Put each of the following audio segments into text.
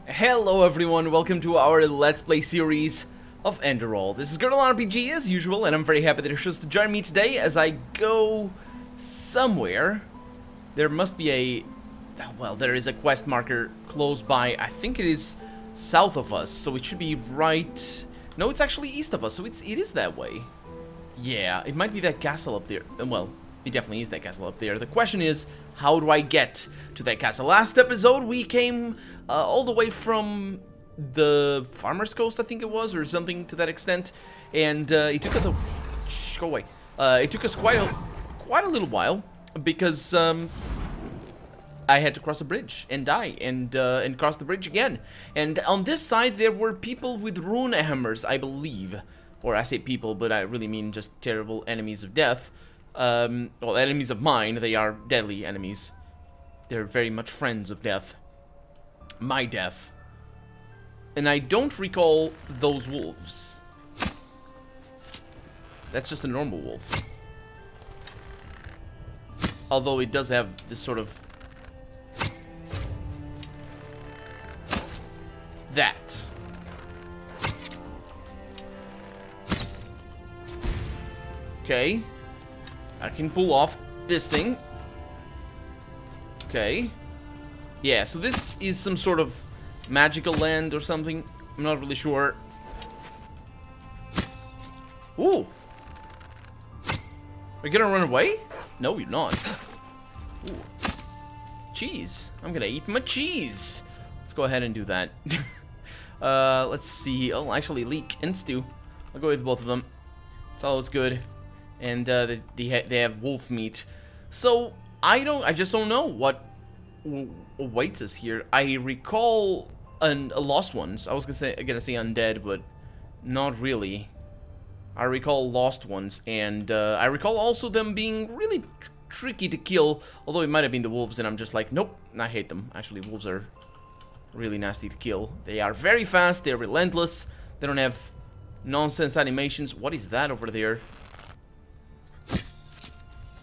Hello everyone, welcome to our Let's Play series of Enderal. This is Girl RPG as usual, and I'm very happy that you're chosen to join me today as I go somewhere. There must be a... well, there is a quest marker close by. I think it is south of us, so it should be right... no, it's actually east of us, so it is that way. Yeah, it might be that castle up there. Well, it definitely is that castle up there. The question is, how do I get to that castle? Last episode, we came all the way from the Farmer's Coast, I think it was, or something to that extent. And it took us a... shh, go away. It took us quite a little while, because I had to cross a bridge and die, and cross the bridge again. And on this side, there were people with rune hammers, I believe. Or I say people, but I really mean just terrible enemies of death. Well, enemies of mine. They are deadly enemies. They're very much friends of death. My death. And I don't recall those wolves. That's just a normal wolf. Although it does have this sort of... that. Okay. I can pull off this thing. Okay. Yeah, so this is some sort of magical land or something. I'm not really sure. Ooh. Are you gonna run away? No, you're not. Ooh. Cheese. I'm gonna eat my cheese. Let's go ahead and do that. Let's see. Oh, actually, leek and stew. I'll go with both of them. It's always good. And they have wolf meat. So I just don't know what awaits us here. I recall a Lost Ones. I was gonna say undead, but not really. I recall Lost Ones, and I recall also them being really tricky to kill. Although it might have been the wolves, and I'm just like, nope, I hate them. Actually, wolves are really nasty to kill. They are very fast. They're relentless. They don't have nonsense animations. What is that over there?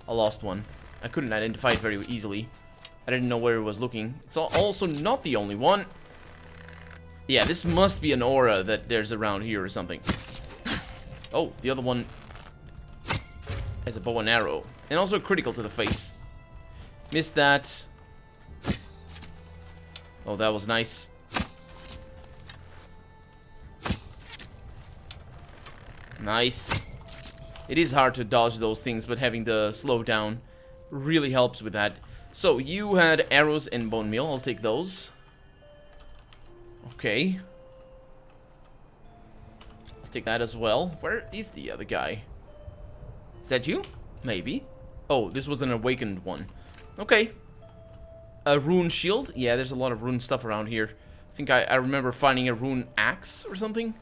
A lost one. I couldn't identify it very easily. I didn't know where it was looking. It's also not the only one. Yeah, this must be an aura that there's around here or something. Oh, the other one has a bow and arrow. And also critical to the face. Missed that. Oh, that was nice. Nice. It is hard to dodge those things, but having the slowdown really helps with that. So, you had arrows and bone meal. I'll take those. Okay. I'll take that as well. Where is the other guy? Is that you? Maybe. Oh, this was an awakened one. Okay. A Rune Shield. Yeah, there's a lot of rune stuff around here. I think I remember finding a rune axe or something.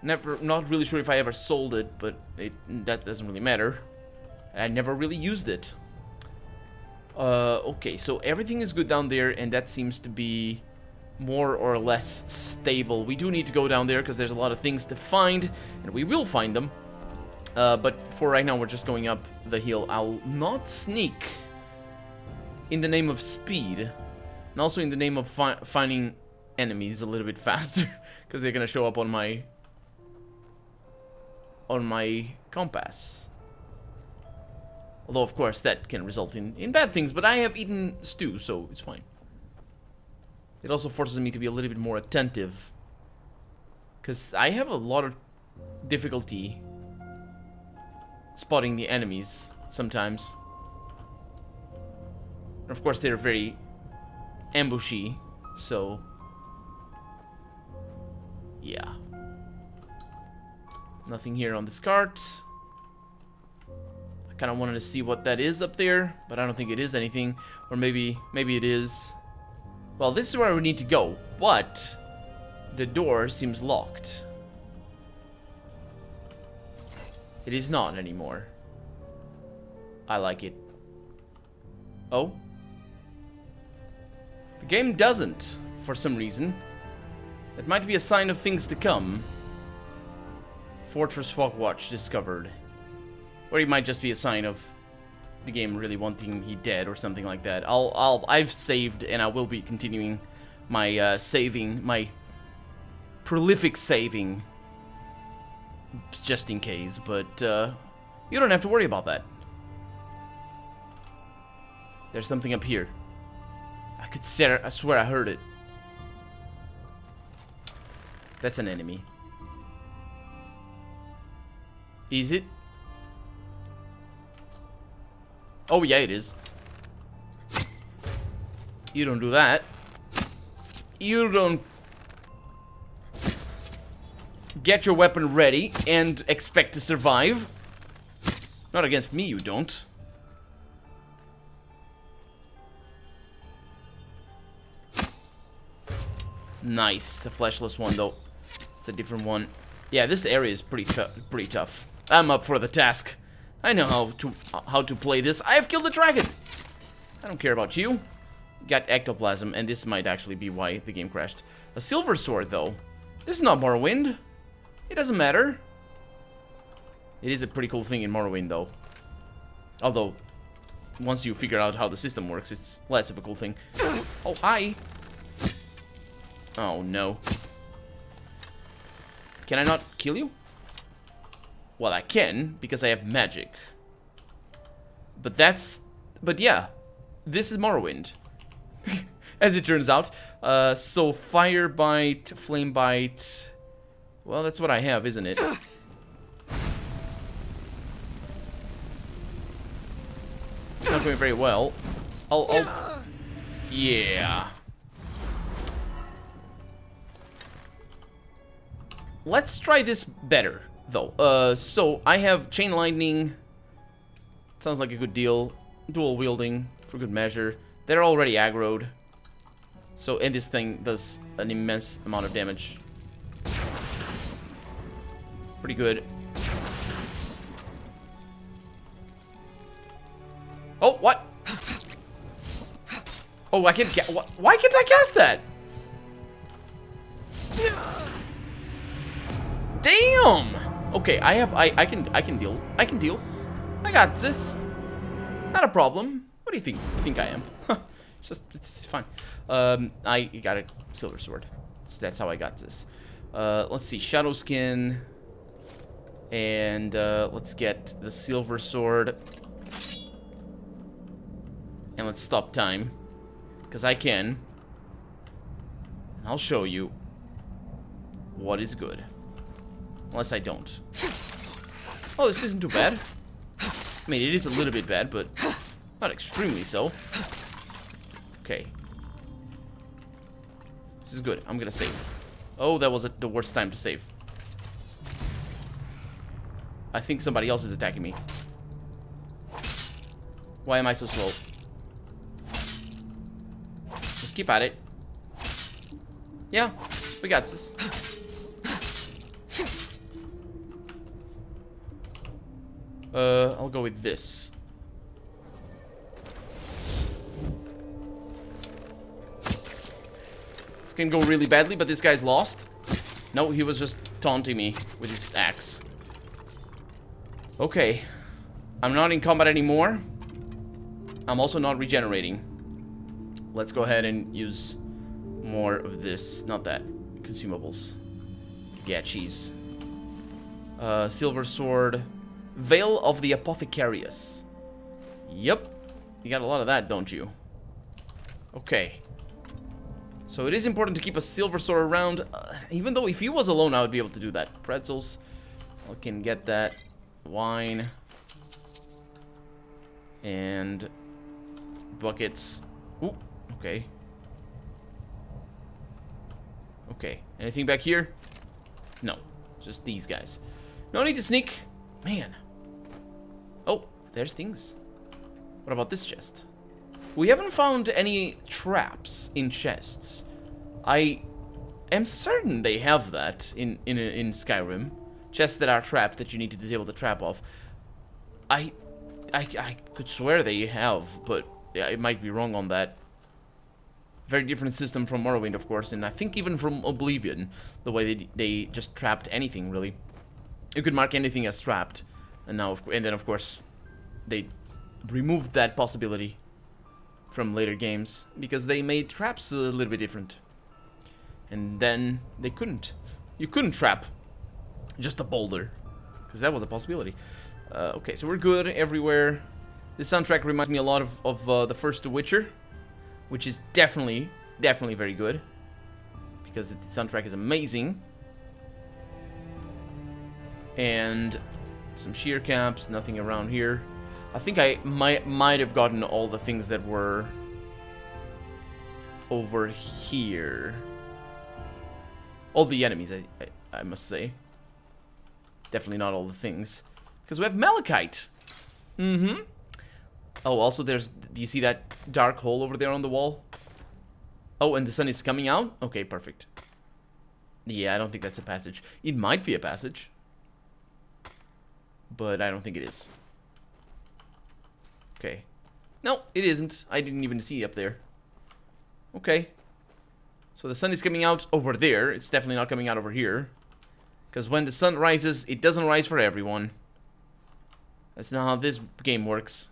Not really sure if I ever sold it, but that doesn't really matter. I never really used it. Okay, so everything is good down there, and that seems to be more or less stable. We do need to go down there because there's a lot of things to find, and we will find them. But for right now, we're just going up the hill. I'll not sneak in the name of speed, and also in the name of finding enemies a little bit faster, because they're gonna show up on my compass. Although, of course, that can result in bad things, but I have eaten stew, so it's fine. It also forces me to be a little bit more attentive, because I have a lot of difficulty spotting the enemies sometimes. And of course, they're very ambushy, so yeah. Nothing here on this cart. I kind of wanted to see what that is up there, but I don't think it is anything. Or maybe it is. Well, this is where we need to go, but the door seems locked. It is not anymore. I like it. Oh? The game doesn't, for some reason. That might be a sign of things to come. Fortress Fogwatch discovered. Or it might just be a sign of the game really wanting he dead or something like that. I've saved and I will be continuing my saving, my prolific saving, just in case, but you don't have to worry about that. There's something up here. I swear I heard it. That's an enemy. Is it? Oh yeah, it is. You don't do that. You don't get your weapon ready and expect to survive. Not against me, you don't. Nice. A fleshless one, though. It's a different one. Yeah, this area is pretty tough. I'm up for the task. I know how to play this. I have killed the dragon. I don't care about you. Got ectoplasm, and this might actually be why the game crashed. A silver sword, though. This is not Morrowind. It doesn't matter. It is a pretty cool thing in Morrowind, though. Although, once you figure out how the system works, it's less of a cool thing. Oh, hi. Oh, no. Can I not kill you? Well, I can, because I have magic. But yeah, this is Morrowind. As it turns out. So, fire bite, flame bite. Well, that's what I have, isn't it? It's not going very well. Yeah. Let's try this better, though. So, I have chain lightning. Sounds like a good deal. Dual wielding, for good measure. They're already aggroed. So, and this thing does an immense amount of damage. Pretty good. Oh, what? Oh, I can't get. Why can't I cast that? Damn. Okay, I can deal. I can deal. I got this. Not a problem. What do you think I am? It's fine. I got a silver sword. So that's how I got this. Let's see, shadow skin, and let's get the silver sword, and let's stop time, because I can. And I'll show you what is good. Unless I don't. Oh, this isn't too bad. I mean, it is a little bit bad, but not extremely so. Okay. This is good. I'm gonna save. Oh, that was the worst time to save. I think somebody else is attacking me. Why am I so slow? Just keep at it. Yeah, we got this. I'll go with this. This can go really badly, but this guy's lost. No, he was just taunting me with his axe. Okay. I'm not in combat anymore. I'm also not regenerating. Let's go ahead and use more of this. Not that. Consumables. Yeah, cheese. Silver sword. Veil of the Apothecarius. Yep. You got a lot of that, don't you? Okay. So it is important to keep a silver sword around. Even though if he was alone, I would be able to do that. Pretzels. I can get that. Wine. And buckets. Ooh, okay. Okay. Anything back here? No. Just these guys. No need to sneak. Man. Oh, there's things. What about this chest? We haven't found any traps in chests. I am certain they have that in Skyrim. Chests that are trapped that you need to disable the trap of. I could swear they have, but yeah, I might be wrong on that. Very different system from Morrowind, of course, and I think even from Oblivion, the way they just trapped anything, really. You could mark anything as trapped, and then of course they removed that possibility from later games because they made traps a little bit different. And then they couldn't. You couldn't trap just a boulder. Because that was a possibility. Okay, so we're good everywhere. This soundtrack reminds me a lot of the first The Witcher. Which is definitely very good. Because the soundtrack is amazing. And some shear caps, nothing around here. I think I might have gotten all the things that were over here. All the enemies, I must say. Definitely not all the things. Because we have malachite. Mm-hmm. Oh, also there's... Do you see that dark hole over there on the wall? Oh, and the sun is coming out? Okay, perfect. Yeah, I don't think that's a passage. It might be a passage. But I don't think it is. Okay. No, it isn't. I didn't even see up there. Okay. So the sun is coming out over there. It's definitely not coming out over here. Because when the sun rises, it doesn't rise for everyone. That's not how this game works.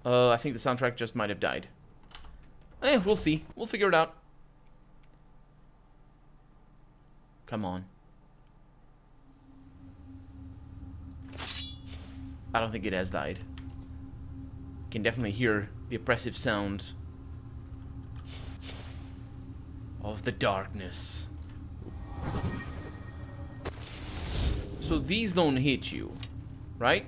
I think the soundtrack just might have died. We'll see. We'll figure it out. Come on. I don't think it has died. You can definitely hear the oppressive sound of the darkness. So these don't hit you, right?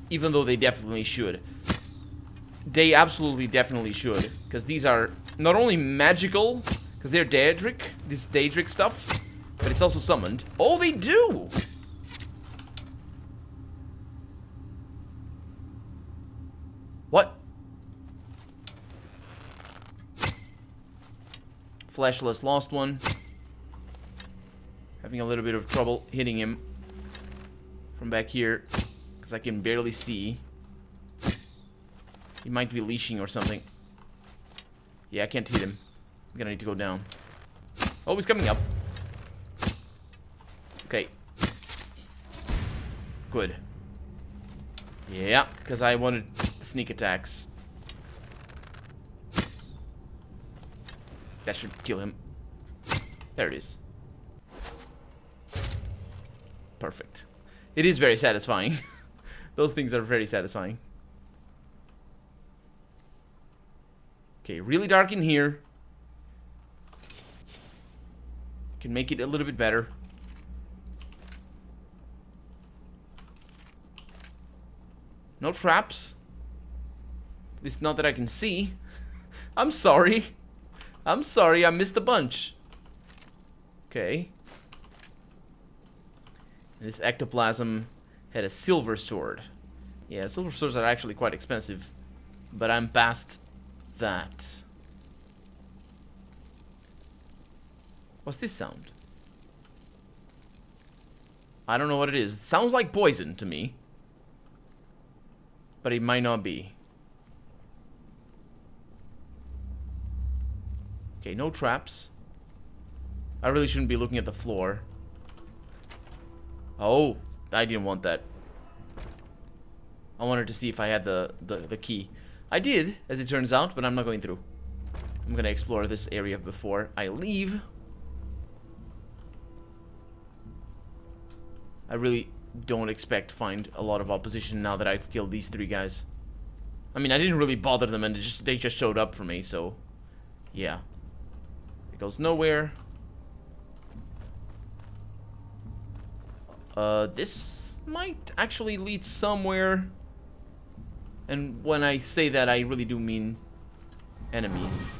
Even though they definitely should. They absolutely definitely should. Because these are not only magical, because they're Daedric, this Daedric stuff, but it's also summoned. Oh, they do! What? Fleshless lost one. Having a little bit of trouble hitting him from back here, because I can barely see. He might be leashing or something. Yeah, I can't hit him. I'm gonna need to go down. Oh, he's coming up. Okay. Good. Yeah, because I wanted sneak attacks. That should kill him. There it is. Perfect. It is very satisfying. Those things are very satisfying. Okay, really dark in here. Can make it a little bit better. No traps. At least not that I can see. I'm sorry. I'm sorry, I missed a bunch. Okay. This ectoplasm had a silver sword. Yeah, silver swords are actually quite expensive. But I'm past that. What's this sound? I don't know what it is. It sounds like poison to me. But it might not be. Okay, no traps. I really shouldn't be looking at the floor. Oh, I didn't want that. I wanted to see if I had the key. I did, as it turns out, but I'm not going through. I'm gonna explore this area before I leave. I really don't expect to find a lot of opposition now that I've killed these 3 guys. I mean, I didn't really bother them, and they just showed up for me, so... yeah. It goes nowhere. This might actually lead somewhere. And when I say that, I really do mean enemies.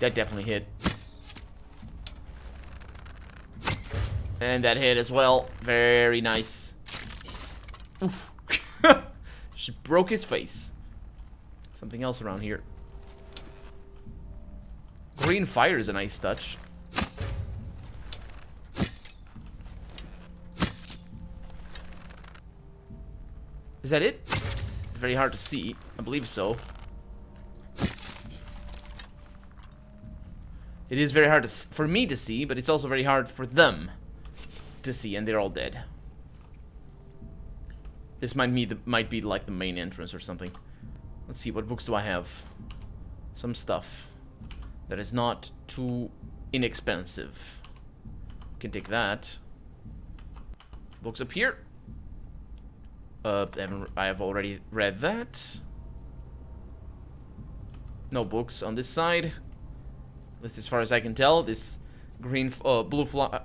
That definitely hit. And that hit as well. Very nice. Oof. She broke his face. Something else around here. Green fire is a nice touch. Is that it? It's very hard to see. I believe so. It is very hard for me to see, but it's also very hard for them to see, and they're all dead. This might be like the main entrance or something. Let's see, what books do I have? Some stuff that is not too inexpensive. Can take that. Books up here. I have already read that. No books on this side. At least as far as I can tell. This green, blue flyer?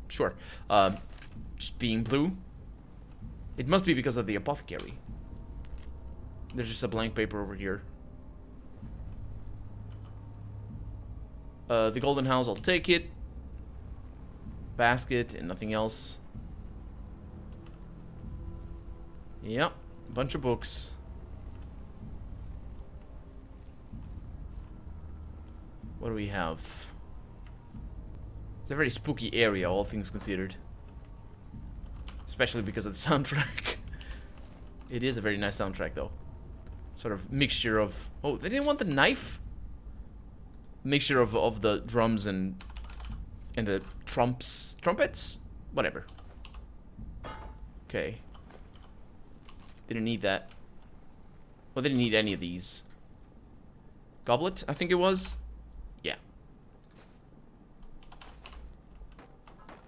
Sure. Just being blue. It must be because of the apothecary. There's just a blank paper over here. The golden house, I'll take it. Basket and nothing else. Yep, a bunch of books. What do we have? It's a very spooky area, all things considered. Especially because of the soundtrack. It is a very nice soundtrack, though. Sort of mixture of... Oh, they didn't want the knife? Mixture of the drums and the trumpets? Whatever. Okay. Didn't need that. Well, didn't need any of these. Goblet, I think it was. Yeah.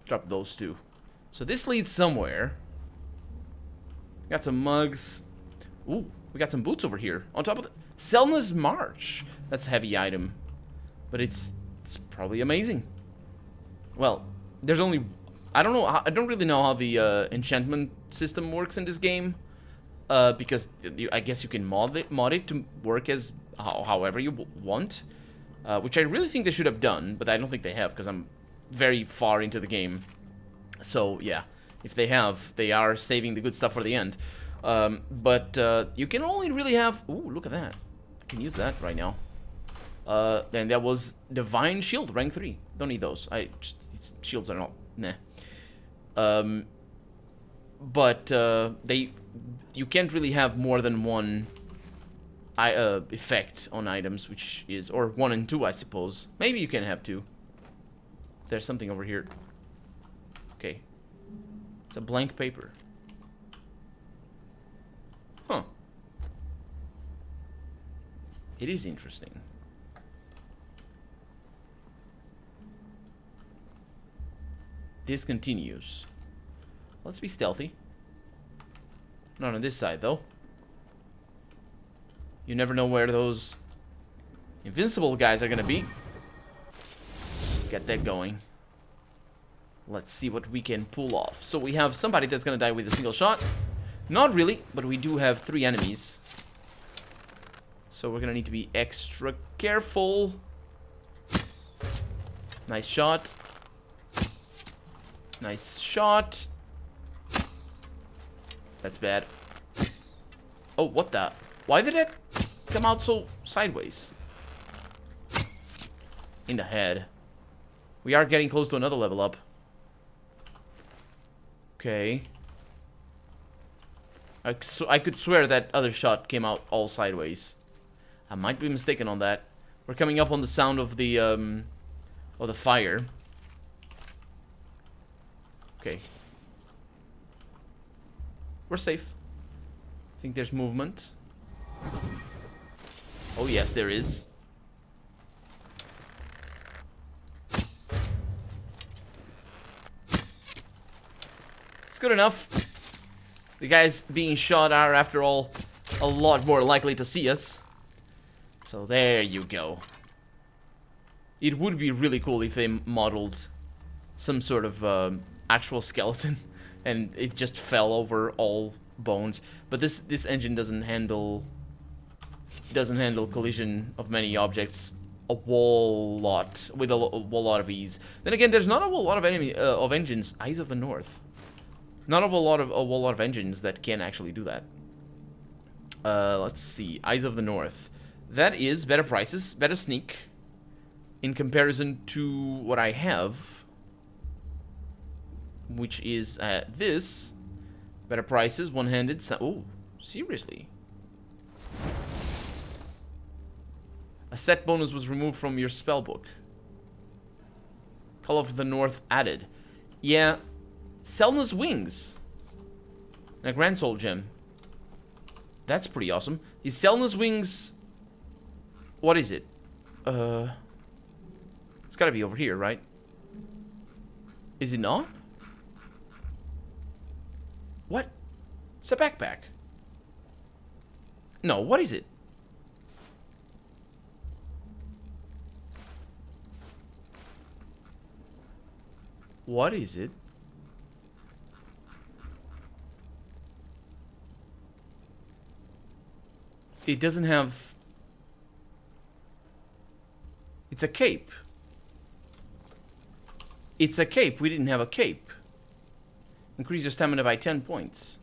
Drop those two. So this leads somewhere. Got some mugs. Ooh, we got some boots over here. On top of the... Selna's March. That's a heavy item. But it's probably amazing. Well, there's only... I don't know. I don't really know how the enchantment system works in this game. Because I guess you can mod it to work as however you want. Which I really think they should have done. But I don't think they have because I'm very far into the game. So, yeah. If they have, they are saving the good stuff for the end. But you can only really have... Ooh, look at that. I can use that right now. And that was Divine Shield, rank 3. Don't need those. Shields are not... Nah. But you can't really have more than one effect on items, which is... Or 1 and 2, I suppose. Maybe you can have 2. There's something over here. Okay. It's a blank paper. Huh. It is interesting. This continues. Let's be stealthy. Not on this side, though. You never know where those invincible guys are gonna be. Get that going. Let's see what we can pull off. So we have somebody that's gonna die with a single shot. Not really, but we do have 3 enemies. So we're gonna need to be extra careful. Nice shot. Nice shot. That's bad. Oh, what the? Why did it come out so sideways? In the head. We are getting close to another level up. Okay. I could swear that other shot came out all sideways. I might be mistaken on that. We're coming up on the sound of the fire. Okay. We're safe. I think there's movement. Oh yes, there is. It's good enough. The guys being shot are, after all, a lot more likely to see us. So there you go. It would be really cool if they modeled some sort of actual skeleton and it just fell over all bones. But this engine doesn't handle collision of many objects a whole lot with a whole lot of ease. Then again, there's not a whole lot of engines. Eyes of the North. Not a whole lot of engines that can actually do that. Let's see. Eyes of the North. That is better prices, better sneak in comparison to what I have, which is this. Better prices, one-handed. Oh, seriously? A set bonus was removed from your spellbook. Call of the North added. Yeah. Selna's Wings. And a Grand Soul Gem. That's pretty awesome. His Selna's Wings... What is it? It's gotta be over here, right? Is it not? What? It's a backpack. No, what is it? What is it? It doesn't have... It's a cape. It's a cape. We didn't have a cape. Increase your stamina by 10 points.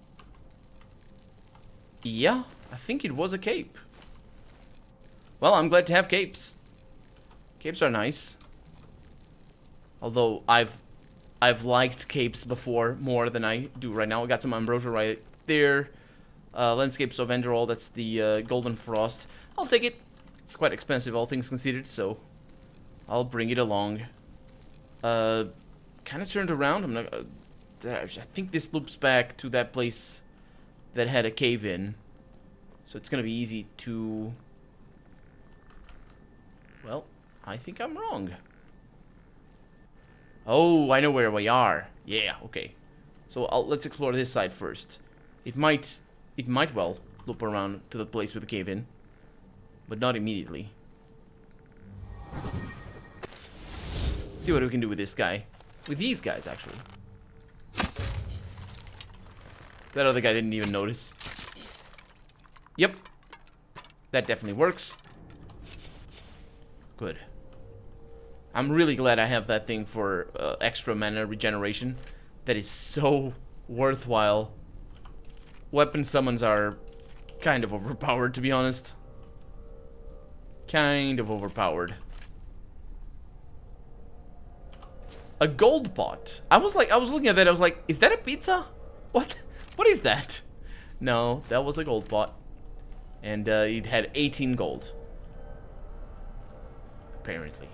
Yeah, I think it was a cape. Well, I'm glad to have capes. Capes are nice. Although I've liked capes before more than I do right now. I got some ambrosia right there. Landscapes of Enderal, that's the Golden Frost. I'll take it. It's quite expensive, all things considered, so I'll bring it along. Kind of turned around. I'm not. I think this loops back to that place that had a cave in, so it's gonna be easy to. Well, I think I'm wrong. Oh, I know where we are. Yeah, okay. So let's explore this side first. It might well loop around to the place with the cave in, but not immediately. See what we can do with this guy. With these guys, actually. That other guy didn't even notice. Yep. That definitely works. Good. I'm really glad I have that thing for extra mana regeneration. That is so worthwhile. Weapon summons are kind of overpowered, to be honest. Kind of overpowered. A gold pot. I was looking at that, I was like, is that a pizza? What is that? No, that was a gold pot. And it had 18 gold. Apparently.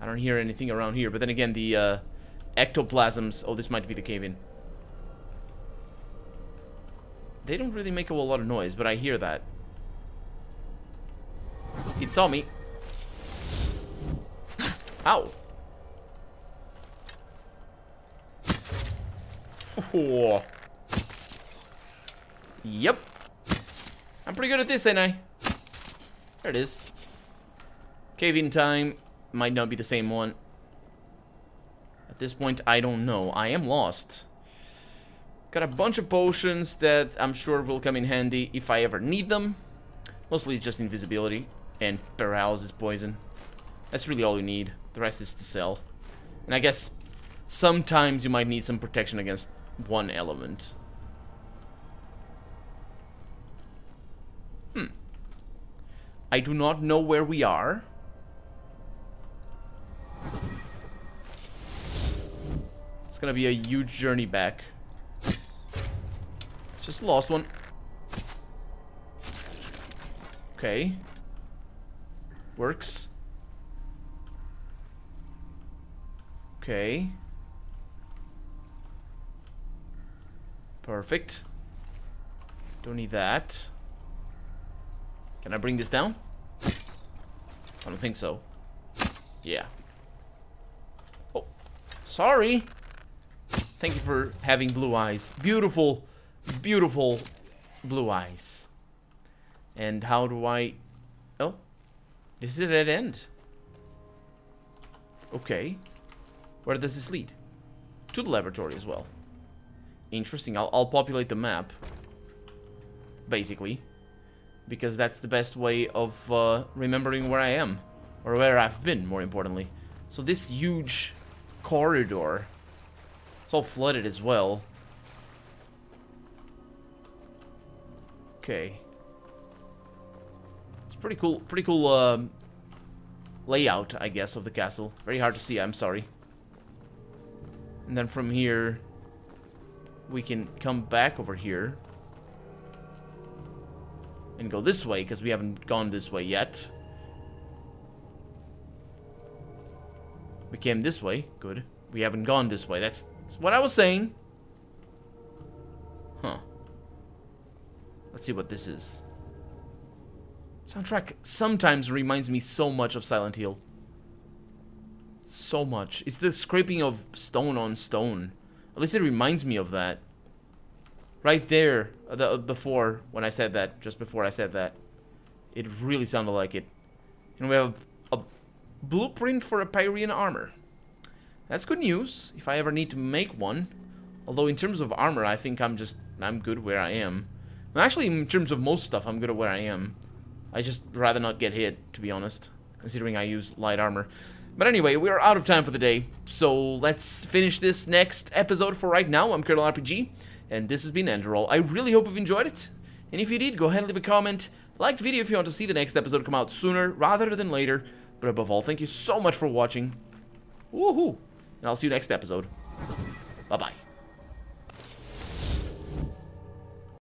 I don't hear anything around here, but then again, the ectoplasms... Oh, this might be the cave-in. They don't really make a whole lot of noise, but I hear that. It saw me. Ow. Oh. Yep. I'm pretty good at this, ain't I? There it is. Cave-in time. Might not be the same one. At this point, I don't know. I am lost. Got a bunch of potions that I'm sure will come in handy if I ever need them. Mostly just invisibility and paralysis poison. That's really all you need. The rest is to sell. And I guess sometimes you might need some protection against one element. I do not know where we are. It's gonna be a huge journey back. It's just a lost one. Okay. Works. Okay. Perfect. Don't need that. Can I bring this down? I don't think so. Yeah. Oh, sorry. Thank you for having blue eyes. Beautiful, beautiful blue eyes. And how do I... Oh, this is a dead end. Okay. Where does this lead? To the laboratory as well. Interesting. I'll populate the map. Basically. Because that's the best way of remembering where I am. Or where I've been, more importantly. So this huge corridor... It's all flooded as well. Okay. It's pretty cool layout, I guess, of the castle. Very hard to see, I'm sorry. And then from here, we can come back over here. And go this way, because we haven't gone this way yet. We came this way. Good. We haven't gone this way. That's what I was saying. Huh. Let's see what this is. Soundtrack sometimes reminds me so much of Silent Hill. So much. It's the scraping of stone on stone. At least it reminds me of that. Right there, before, when I said that, just before I said that, it really sounded like it. And we have a blueprint for a Pyrene Armor. That's good news, if I ever need to make one. Although in terms of armor, I think I'm good where I am. Well, actually, in terms of most stuff, I'm good at where I am. I just rather not get hit, to be honest, considering I use light armor. But anyway, we are out of time for the day, so let's finish this next episode for right now. I'm Colonel RPG, and this has been Enderal. I really hope you've enjoyed it, and if you did, go ahead and leave a comment, like the video if you want to see the next episode come out sooner rather than later. But above all, thank you so much for watching. Woohoo! And I'll see you next episode. Bye-bye.